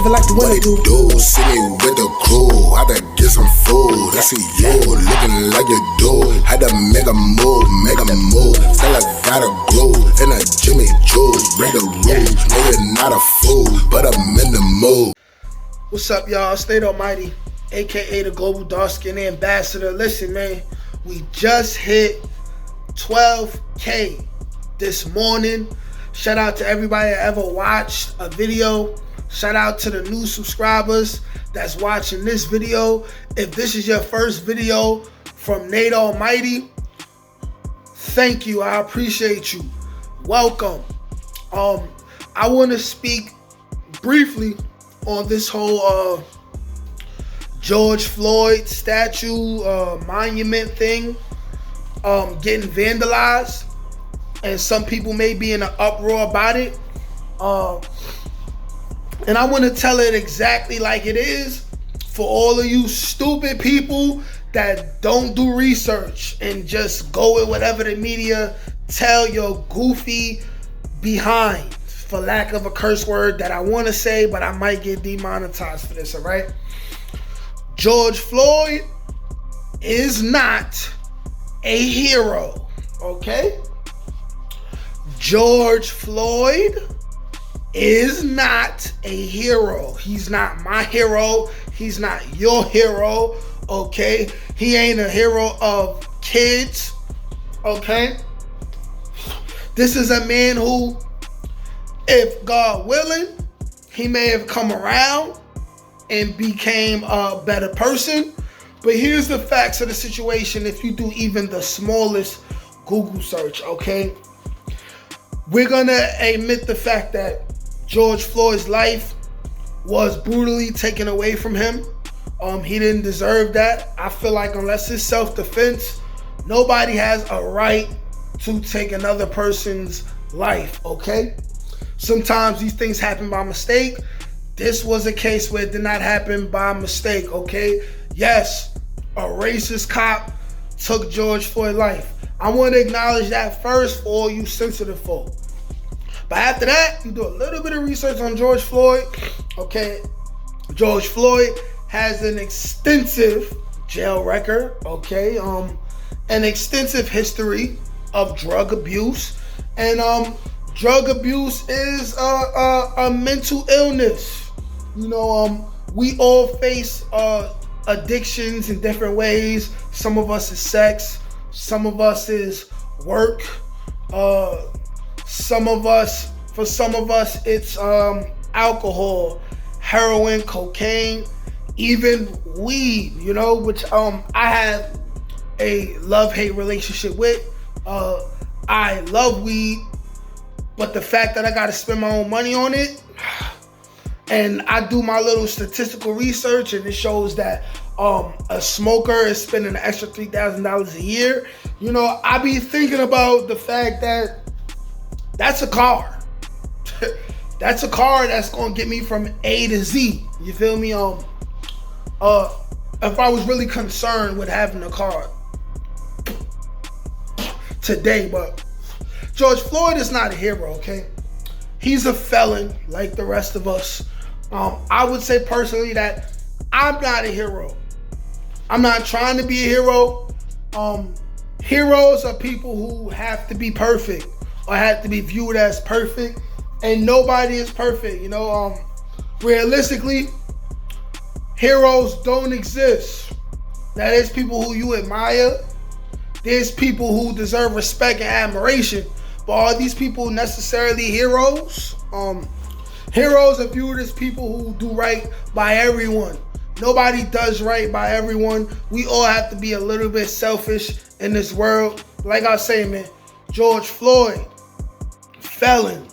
living like the winter do. See me with the crew, had to get some food. I see you looking like you do. Had to make a move. Still I gotta grow in a Jimmy Choo. Break the rules, no you're not a fool, but I'm in the mood. What's up, y'all? State Almighty, aka the Global Dark Skin Ambassador. Listen, man, we just hit 12K this morning. Shout out to everybody that ever watched a video. Shout out to the new subscribers that's watching this video. If this is your first video from Nate Almighty, thank you. I appreciate you. Welcome. I want to speak briefly on this whole George Floyd statue monument thing getting vandalized, and some people may be in an uproar about it. And I want to tell it exactly like it is for all of you stupid people that don't do research and just go with whatever the media tell your goofy behind, for lack of a curse word that I want to say, but I might get demonetized for this, all right? George Floyd is not a hero, okay? George Floyd is not a hero. He's not my hero. He's not your hero, okay? He ain't a hero of kids, okay? This is a man who, if God willing, he may have come around and became a better person. But here's the facts of the situation if you do even the smallest Google search, okay? We're gonna admit the fact that George Floyd's life was brutally taken away from him. He didn't deserve that. I feel like unless it's self-defense, nobody has a right to take another person's life, okay? Sometimes these things happen by mistake. This was a case where it did not happen by mistake, okay? Yes, a racist cop took George Floyd's life. I want to acknowledge that first for all you sensitive folk. But after that, you do a little bit of research on George Floyd, okay? George Floyd has an extensive jail record, okay? An extensive history of drug abuse. And drug abuse is a mental illness. You know, we all face addictions in different ways. Some of us is sex. Some of us is work. For some of us, it's alcohol, heroin, cocaine, even weed, you know, which I have a love-hate relationship with. I love weed, but the fact that I got to spend my own money on it, and I do my little statistical research, and it shows that a smoker is spending an extra $3,000 a year. You know, I be thinking about the fact that that's a car. That's a car that's gonna get me from A to Z. You feel me? If I was really concerned with having a car today, but George Floyd is not a hero, okay? He's a felon like the rest of us. I would say personally that I'm not a hero. I'm not trying to be a hero. Heroes are people who have to be perfect or have to be viewed as perfect, and nobody is perfect, you know. Realistically, heroes don't exist. Now, there's people who you admire, there's people who deserve respect and admiration, but are these people necessarily heroes? Heroes are viewed as people who do right by everyone. Nobody does right by everyone. We all have to be a little bit selfish in this world. Like I say, man, George Floyd, felon,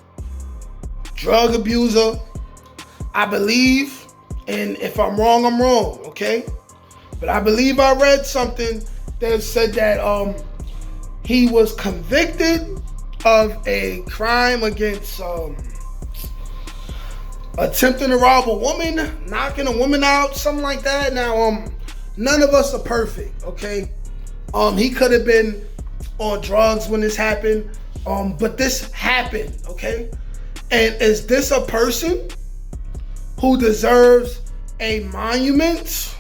drug abuser, I believe, and if I'm wrong, I'm wrong, okay? But I believe I read something that said that he was convicted of a crime against attempting to rob a woman, knocking a woman out, something like that. Now, none of us are perfect, okay? He could have been on drugs when this happened, but this happened, okay? And is this a person who deserves a monument,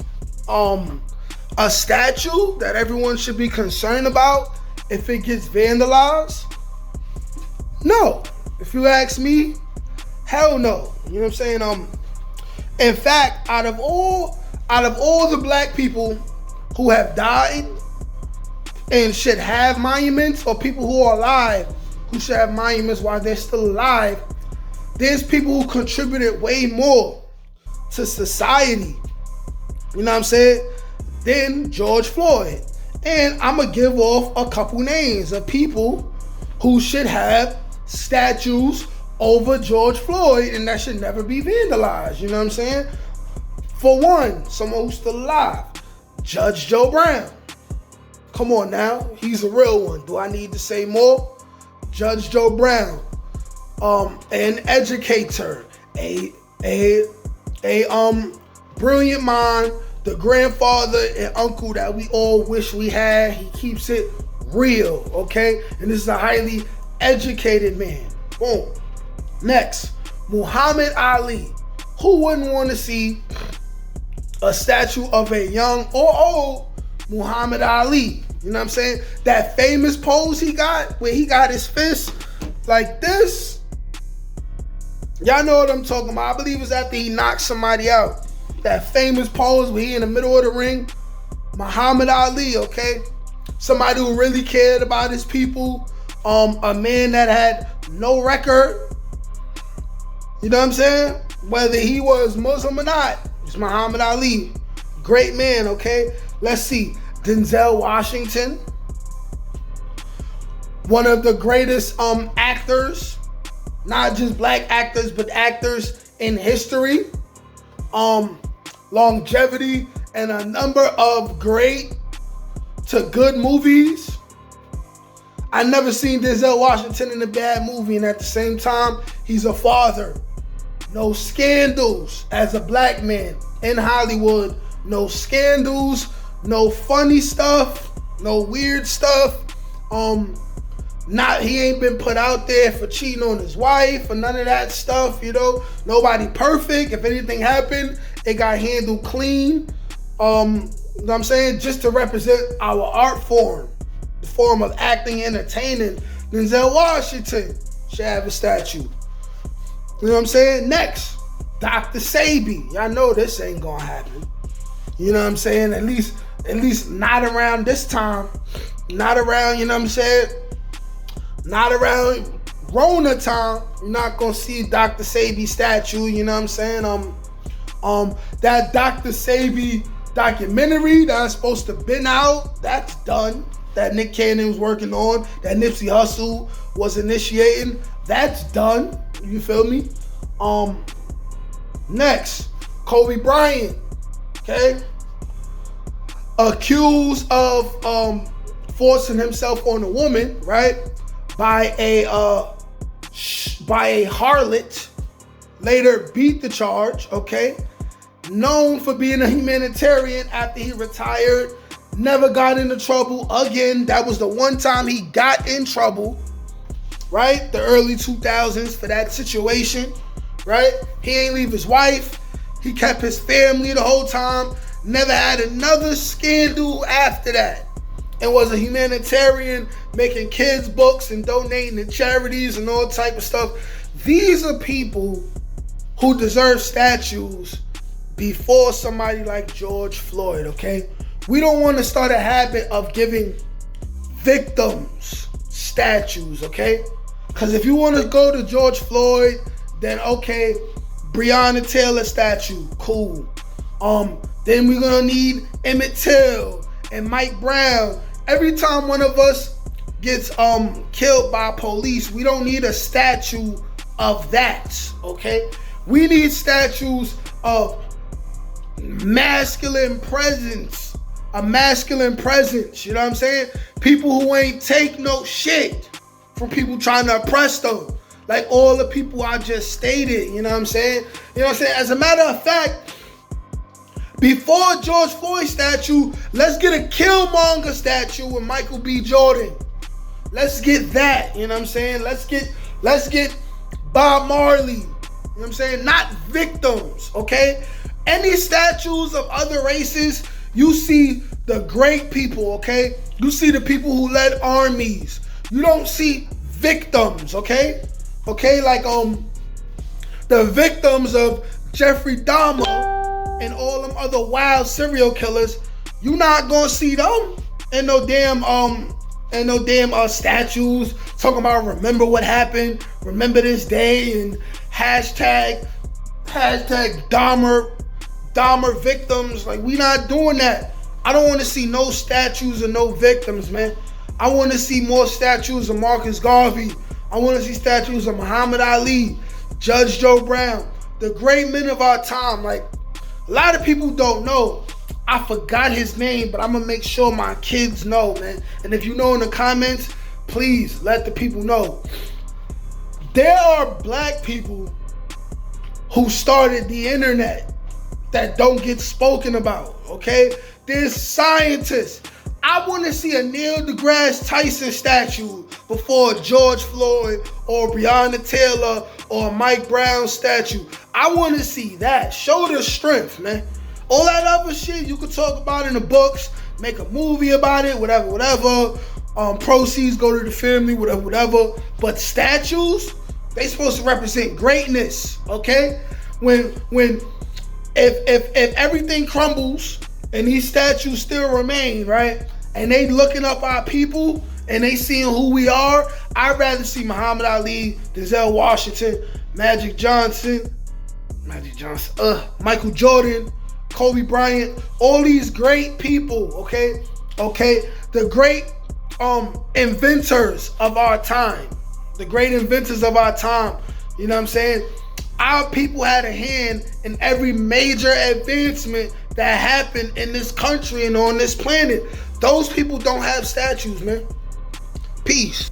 a statue that everyone should be concerned about if it gets vandalized? No. If you ask me, hell no. You know what I'm saying? In fact, out of all the black people who have died and should have monuments, or people who are alive who should have monuments while they're still alive, there's people who contributed way more to society, you know what I'm saying, than George Floyd. And I'm going to give off a couple names of people who should have statues over George Floyd and that should never be vandalized, you know what I'm saying? For one, someone who's still alive, Judge Joe Brown. Come on now, he's a real one. Do I need to say more? Judge Joe Brown, an educator, a brilliant mind, the grandfather and uncle that we all wish we had. He keeps it real, okay? And this is a highly educated man. Boom. Next, Muhammad Ali. Who wouldn't want to see a statue of a young or old Muhammad Ali? You know what I'm saying? That famous pose he got, where he got his fist like this. Y'all know what I'm talking about. I believe it was after he knocked somebody out. That famous pose where he in the middle of the ring. Muhammad Ali, okay? Somebody who really cared about his people. A man that had no record. You know what I'm saying? Whether he was Muslim or not. It's Muhammad Ali. Great man, okay? Let's see. Denzel Washington. One of the greatest actors. Not just black actors, but actors in history. Longevity and a number of great to good movies. I never seen Denzel Washington in a bad movie, and at the same time, he's a father. No scandals as a black man in Hollywood. No scandals, no funny stuff, no weird stuff. He ain't been put out there for cheating on his wife or none of that stuff, you know. Nobody perfect. If anything happened, it got handled clean. You know what I'm saying? Just to represent our art form, the form of acting, entertaining. Denzel Washington should have a statue. You know what I'm saying? Next, Dr. Sebi. Y'all know this ain't gonna happen. You know what I'm saying? At least not around this time. Not around, you know what I'm saying? Not around Rona time. You're not gonna see Dr. Sebi statue, you know what I'm saying? That Dr. Sebi documentary that's supposed to been out, that's done. That Nick Cannon was working on, that Nipsey Hussle was initiating, that's done. You feel me? Next, Kobe Bryant, okay? Accused of forcing himself on a woman, right? By a harlot, later beat the charge, okay? Known for being a humanitarian after he retired, never got into trouble again. That was the one time he got in trouble, right? The early 2000s for that situation, right? He ain't leave his wife. He kept his family the whole time. Never had another scandal after that. And was a humanitarian, making kids books and donating to charities and all type of stuff. These are people who deserve statues before somebody like George Floyd, okay? We don't want to start a habit of giving victims statues, okay? Because if you want to go to George Floyd, then okay, Breonna Taylor statue, cool. Then we're gonna need Emmett Till and Mike Brown. Every time one of us gets killed by police, we don't need a statue of that, okay? We need statues of masculine presence, a masculine presence, you know what I'm saying? People who ain't take no shit from people trying to oppress them. Like all the people I just stated, you know what I'm saying? You know what I'm saying? As a matter of fact, before George Floyd statue, let's get a Killmonger statue with Michael B. Jordan. Let's get that, you know what I'm saying? Let's get Bob Marley, know what I'm saying? Not victims, okay? Any statues of other races, you see the great people, okay? You see the people who led armies. You don't see victims, okay? Okay, like the victims of Jeffrey Dahmer and all them other wild serial killers, you not gonna see them in no damn statues talking about remember what happened, remember this day, and hashtag Dahmer victims. Like, we not doing that. I don't want to see no statues of no victims, man. I want to see more statues of Marcus Garvey. I want to see statues of Muhammad Ali, Judge Joe Brown, the great men of our time. Like, a lot of people don't know. I forgot his name, but I'm going to make sure my kids know, man. And if you know in the comments, please let the people know. There are black people who started the internet that don't get spoken about, okay? There's scientists. I want to see a Neil deGrasse Tyson statue before George Floyd or Breonna Taylor or Mike Brown statue. I want to see that. Show the strength, man. All that other shit you could talk about in the books, make a movie about it, whatever. Proceeds go to the family, whatever. But statues, they supposed to represent greatness, okay? If everything crumbles and these statues still remain, right? And they looking up our people and they seeing who we are, I'd rather see Muhammad Ali, Denzel Washington, Magic Johnson, Michael Jordan, Kobe Bryant, all these great people, okay? The great inventors of our time. The great inventors of our time. You know what I'm saying? Our people had a hand in every major advancement that happened in this country and on this planet. Those people don't have statues, man. Peace.